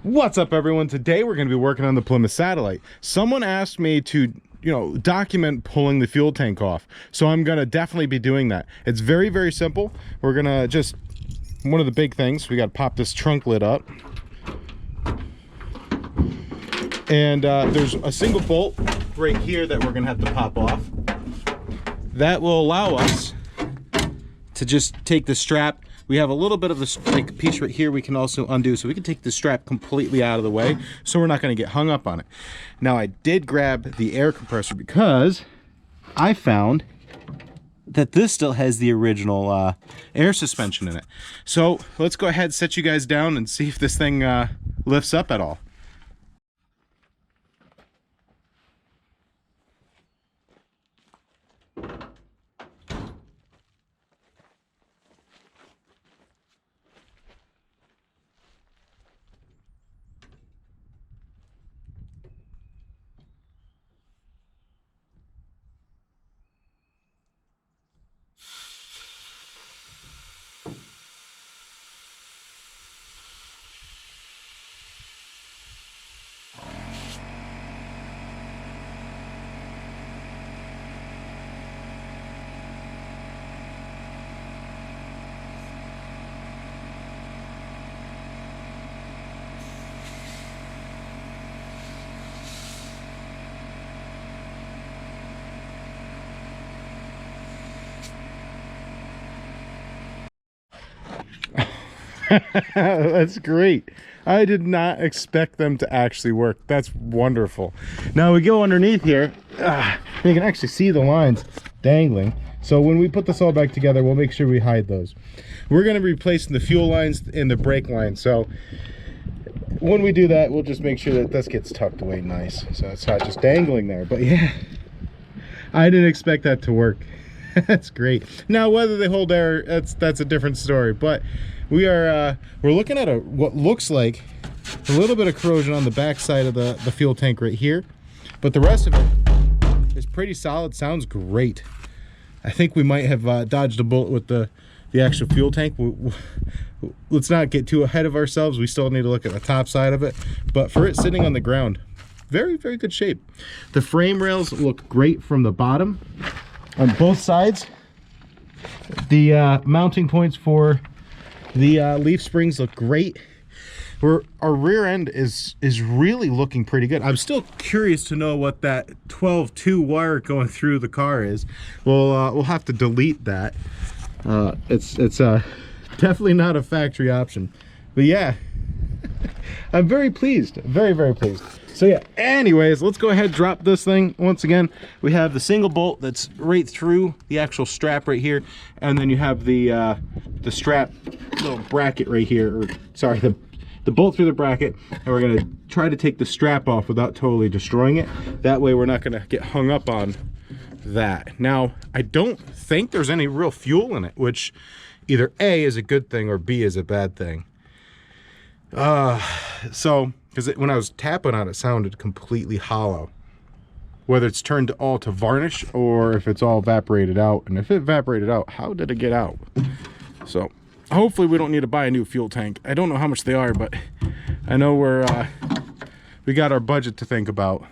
What's up, everyone? Today we're going to be working on the Plymouth Satellite. Someone asked me to, document pulling the fuel tank off. So I'm going to definitely be doing that. It's very, very simple. We're going to just, one of the big things, we got to pop this trunk lid up. And there's a single bolt right here that we're going to have to pop off. That will allow us to just take the strap. We have a little bit of this piece right here we can also undo, so we can take the strap completely out of the way, so we're not going to get hung up on it. Now, I did grab the air compressor because I found that this still has the original air suspension in it. So let's go ahead and set you guys down and see if this thing lifts up at all. That's great. I did not expect them to actually work. That's wonderful. Now we go underneath here. You can actually see the lines dangling. So when we put this all back together, we'll make sure we hide those. We're going to be replacing the fuel lines and the brake lines. So when we do that, we'll just make sure that this gets tucked away nice, so it's not just dangling there. But yeah, I didn't expect that to work. That's great. Now whether they hold air, that's a different story. But we're looking at what looks like a little bit of corrosion on the back side of the fuel tank right here, but the rest of it is pretty solid. Sounds great. I think we might have dodged a bullet with the actual fuel tank. Let's not get too ahead of ourselves. We still need to look at the top side of it, but for it sitting on the ground, very, very good shape. The frame rails look great from the bottom on both sides. The mounting points for the leaf springs look great. Our rear end is really looking pretty good. I'm still curious to know what that 12-2 wire going through the car is. We'll have to delete that. It's definitely not a factory option. But yeah, I'm very pleased. Very, very pleased. So yeah, anyways, let's go ahead and drop this thing. Once again, we have the single bolt that's right through the actual strap right here, and then you have the strap little bracket right here, or sorry, the bolt through the bracket, and we're gonna try to take the strap off without totally destroying it. That way we're not gonna get hung up on that. Now, I don't think there's any real fuel in it, which either A is a good thing or B is a bad thing. So because when I was tapping on it, sounded completely hollow. Whether it's turned all to varnish or if it's all evaporated out. And if it evaporated out, how did it get out? So hopefully we don't need to buy a new fuel tank. I don't know how much they are, but I know we got our budget to think about.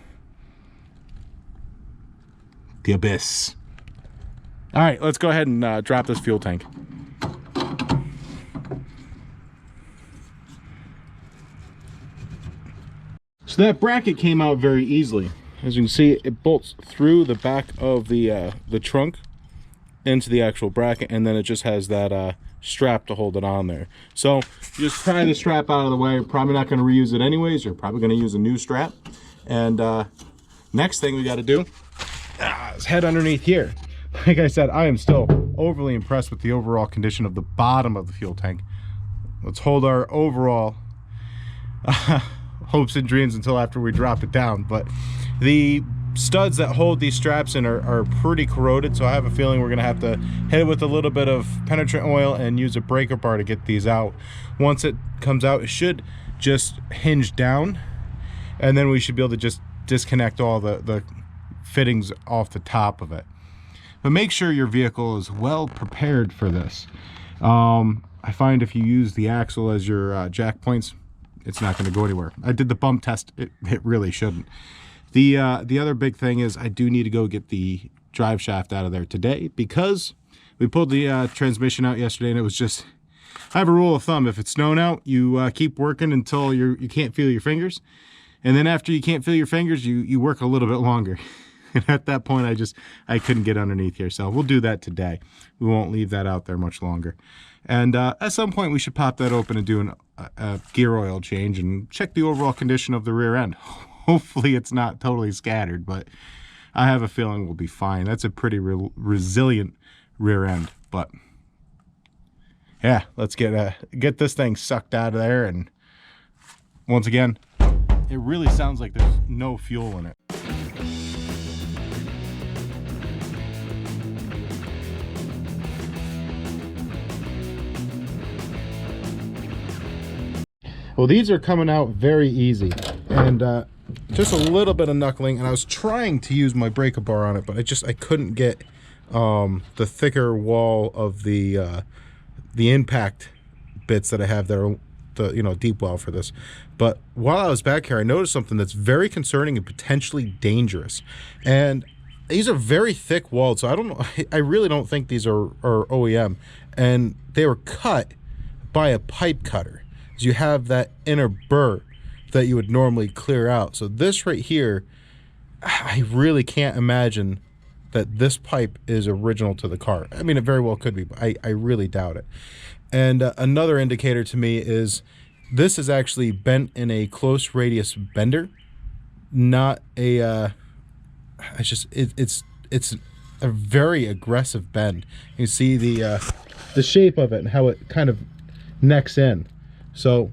The abyss. All right, let's go ahead and drop this fuel tank. So that bracket came out very easily. As you can see, it bolts through the back of the trunk into the actual bracket, and then it just has that strap to hold it on there. So just pry the strap out of the way. You're probably not going to reuse it anyways. You're probably going to use a new strap. And next thing we got to do is head underneath here. Like I said, I am still overly impressed with the overall condition of the bottom of the fuel tank. Let's hold our overall hopes and dreams until after we drop it down. But the studs that hold these straps in are pretty corroded, so I have a feeling we're gonna have to hit it with a little bit of penetrant oil and use a breaker bar to get these out. Once it comes out, it should just hinge down, and then we should be able to just disconnect all the fittings off the top of it. But make sure your vehicle is well prepared for this. I find if you use the axle as your jack points, it's not going to go anywhere. I did the bump test. It really shouldn't. The other big thing is I do need to go get the drive shaft out of there today, because we pulled the transmission out yesterday, and it was just, I have a rule of thumb. If it's snowing out, you keep working until you can't feel your fingers. And then after you can't feel your fingers, you work a little bit longer. And at that point, I couldn't get underneath here. So we'll do that today. We won't leave that out there much longer. And at some point, we should pop that open and do a gear oil change and check the overall condition of the rear end. Hopefully it's not totally scattered, but I have a feeling we'll be fine. That's a pretty resilient rear end. But yeah, let's get this thing sucked out of there. And once again, it really sounds like there's no fuel in it. Well, these are coming out very easy, and just a little bit of knuckling, and I was trying to use my breaker bar on it, but I couldn't get the thicker wall of the impact bits that I have there, the deep well for this. But while I was back here, I noticed something that's very concerning and potentially dangerous. And these are very thick walled, so I don't know. I really don't think these are OEM, and they were cut by a pipe cutter. You have that inner burr that you would normally clear out. So this right here, I really can't imagine that this pipe is original to the car. I mean, it very well could be, but I really doubt it. And another indicator to me is this is actually bent in a close radius bender, not a it's a very aggressive bend. You see the shape of it and how it kind of necks in. So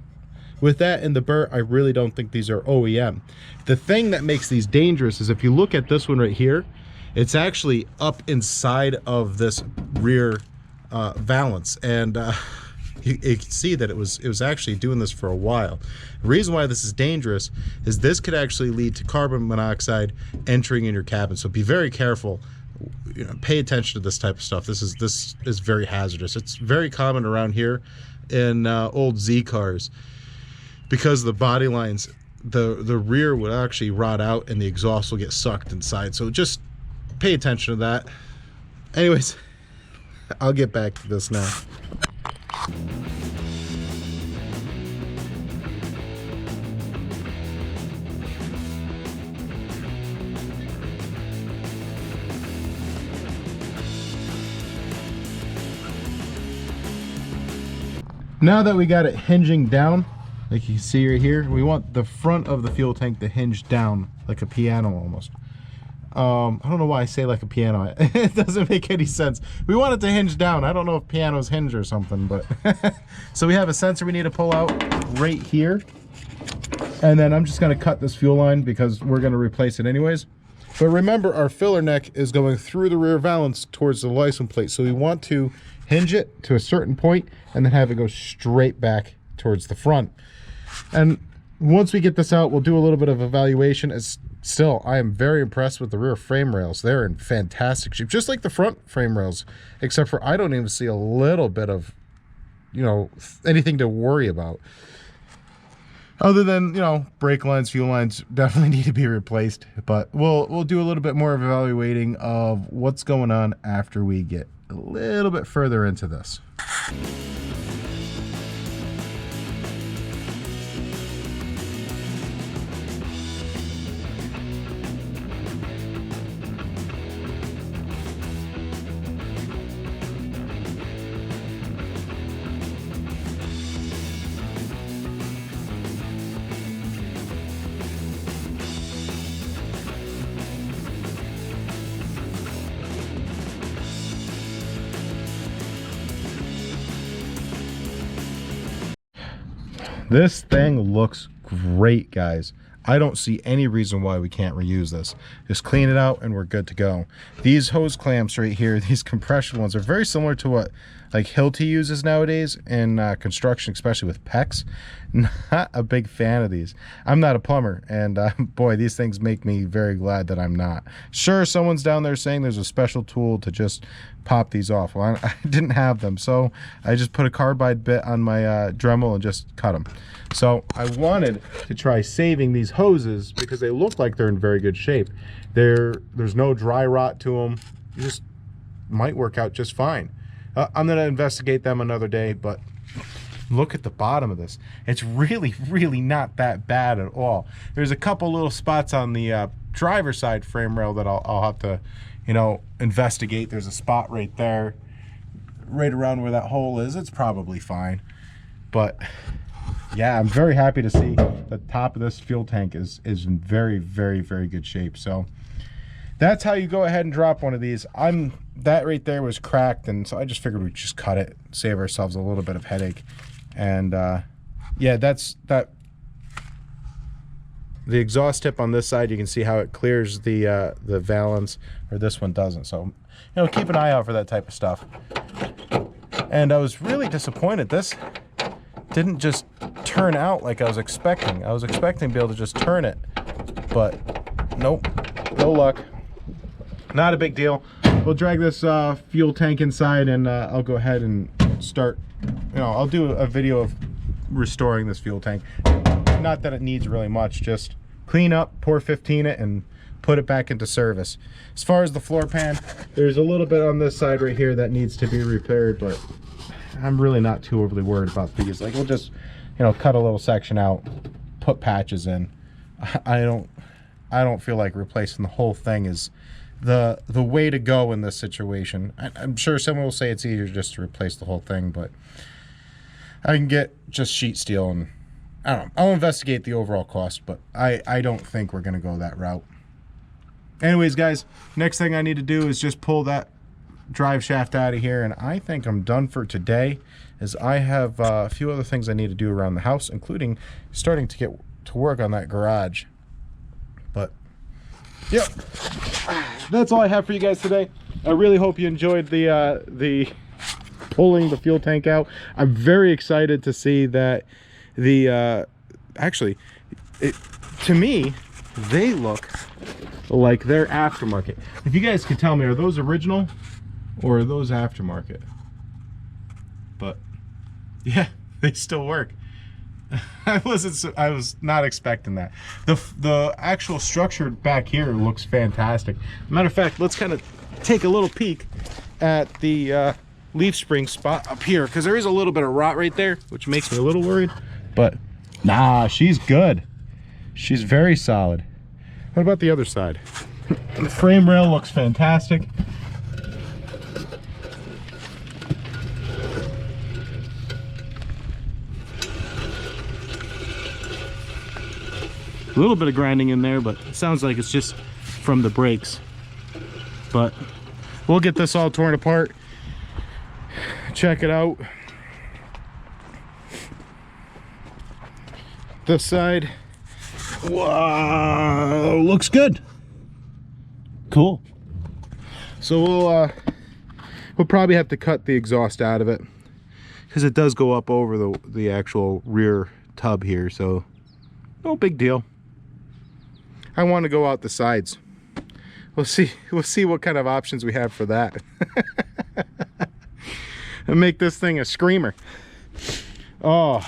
with that in the burr, I really don't think these are OEM. The thing that makes these dangerous is if you look at this one right here, it's actually up inside of this rear valance, and you can see that it was actually doing this for a while. The reason why this is dangerous is this could actually lead to carbon monoxide entering in your cabin. So be very careful. Pay attention to this type of stuff. This is very hazardous. It's very common around here in old Z cars, because the body lines, the rear would actually rot out and the exhaust will get sucked inside. So just pay attention to that. Anyways, I'll get back to this now. Now that we got it hinging down, like you can see right here, we want the front of the fuel tank to hinge down like a piano almost. I don't know why I say like a piano. It doesn't make any sense. We want it to hinge down. I don't know if pianos hinge or something, but so we have a sensor we need to pull out right here. And then I'm just gonna cut this fuel line because we're gonna replace it anyways. But remember, our filler neck is going through the rear valance towards the license plate. So we want to hinge it to a certain point and then have it go straight back towards the front. And once we get this out, we'll do a little bit of evaluation. As still, I am very impressed with the rear frame rails. They're in fantastic shape, just like the front frame rails, except for I don't even see a little bit of, anything to worry about. Other than, brake lines, fuel lines definitely need to be replaced. But we'll do a little bit more of evaluating of what's going on after we get a little bit further into this. This thing looks great, guys. I don't see any reason why we can't reuse this. Just clean it out and we're good to go. These hose clamps right here, these compression ones, are very similar to what like Hilti uses nowadays in construction, especially with PEX. Not a big fan of these. I'm not a plumber, and boy, these things make me very glad that I'm not. Sure, someone's down there saying there's a special tool to just pop these off. Well, I didn't have them, so I just put a carbide bit on my Dremel and just cut them. So I wanted to try saving these hoses because they look like they're in very good shape. There's no dry rot to them. You just might work out just fine. I'm gonna investigate them another day, but look at the bottom of this. It's really, really not that bad at all. There's a couple little spots on the driver's side frame rail that I'll have to, you know, investigate. There's a spot right there, right around where that hole is. It's probably fine, but yeah, I'm very happy to see the top of this fuel tank is in very, very, very good shape. So that's how you go ahead and drop one of these. That right there was cracked, and so I just figured we'd just cut it, save ourselves a little bit of headache. And yeah, that's that. The exhaust tip on this side, you can see how it clears the valence, or this one doesn't. So, you know, keep an eye out for that type of stuff. And I was really disappointed. This didn't just turn out like I was expecting. I was expecting to be able to just turn it, but nope, no luck. Not a big deal. We'll drag this fuel tank inside, and I'll go ahead and start, you know, I'll do a video of restoring this fuel tank. Not that it needs really much, just clean up, pour 15 it, and put it back into service. As far as the floor pan, there's a little bit on this side right here that needs to be repaired, but I'm really not too overly worried about these. Like, we'll just, you know, cut a little section out, put patches in. I don't feel like replacing the whole thing is the way to go in this situation. I'm sure someone will say it's easier just to replace the whole thing, but I can get just sheet steel, and I don't know. I'll investigate the overall cost, but I don't think we're gonna go that route. Anyways, guys, next thing I need to do is just pull that drive shaft out of here, and I think I'm done for today, as I have a few other things I need to do around the house, including starting to get to work on that garage. But yep, that's all I have for you guys today. I really hope you enjoyed the pulling the fuel tank out. I'm very excited to see that the actually, to me, they look like they're aftermarket. If you guys can tell me, are those original or are those aftermarket? But yeah, they still work. I was not expecting that. The actual structure back here looks fantastic. Matter of fact, let's kind of take a little peek at the leaf spring spot up here, because there is a little bit of rot right there, which makes me a little worried. But nah, she's good. She's very solid. What about the other side? The frame rail looks fantastic. A little bit of grinding in there, but it sounds like it's just from the brakes. But we'll get this all torn apart, check it out. This side, wow, looks good. Cool. So we'll probably have to cut the exhaust out of it, because it does go up over the actual rear tub here, so no big deal. I want to go out the sides. We'll see what kind of options we have for that. And make this thing a screamer. Oh.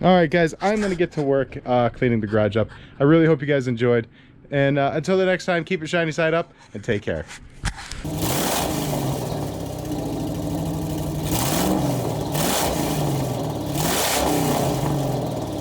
All right, guys, I'm gonna get to work cleaning the garage up. I really hope you guys enjoyed, and until the next time, keep your shiny side up and take care.